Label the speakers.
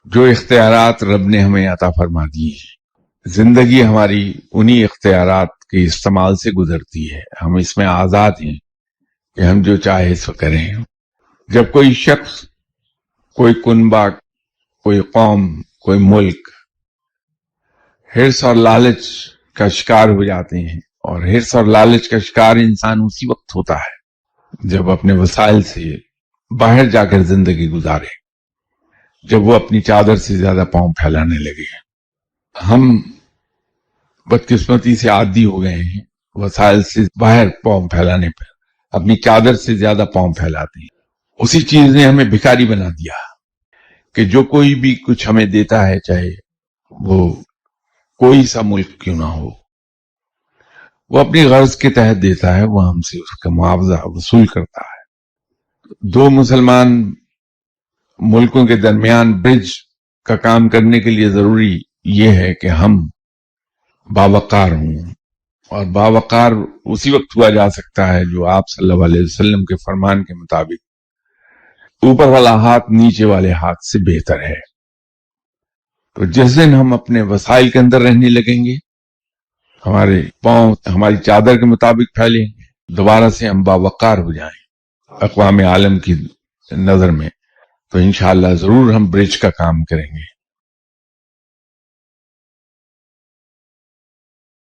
Speaker 1: جو اختیارات رب نے ہمیں عطا فرما دیے ہیں، زندگی ہماری انہی اختیارات کے استعمال سے گزرتی ہے. ہم اس میں آزاد ہیں کہ ہم جو چاہے سو کریں. جب کوئی شخص، کوئی کنبہ، کوئی قوم، کوئی ملک حرص اور لالچ کا شکار ہو جاتے ہیں، اور حرص اور لالچ کا شکار انسان اسی وقت ہوتا ہے جب اپنے وسائل سے باہر جا کر زندگی گزارے، جب وہ اپنی چادر سے زیادہ پاؤں پھیلانے لگے. ہم بدقسمتی سے عادی ہو گئے ہیں وسائل سے باہر پاؤں پھیلانے پر، اپنی چادر سے زیادہ پاؤں پھیلاتے ہیں. اسی چیز نے ہمیں بھکاری بنا دیا کہ جو کوئی بھی کچھ ہمیں دیتا ہے، چاہے وہ کوئی سا ملک کیوں نہ ہو، وہ اپنی غرض کے تحت دیتا ہے، وہ ہم سے اس کا معاوضہ وصول کرتا ہے. دو مسلمان ملکوں کے درمیان برج کا کام کرنے کے لیے ضروری یہ ہے کہ ہم باوقار ہوں، اور باوقار اسی وقت ہوا جا سکتا ہے جو آپ صلی اللہ علیہ وسلم کے فرمان کے مطابق اوپر والا ہاتھ نیچے والے ہاتھ سے بہتر ہے. تو جس دن ہم اپنے وسائل کے اندر رہنے لگیں گے، ہمارے پاؤں ہماری چادر کے مطابق پھیلیں گے، دوبارہ سے ہم باوقار ہو جائیں اقوام عالم کی نظر میں، تو انشاءاللہ ضرور ہم برج کا کام کریں گے.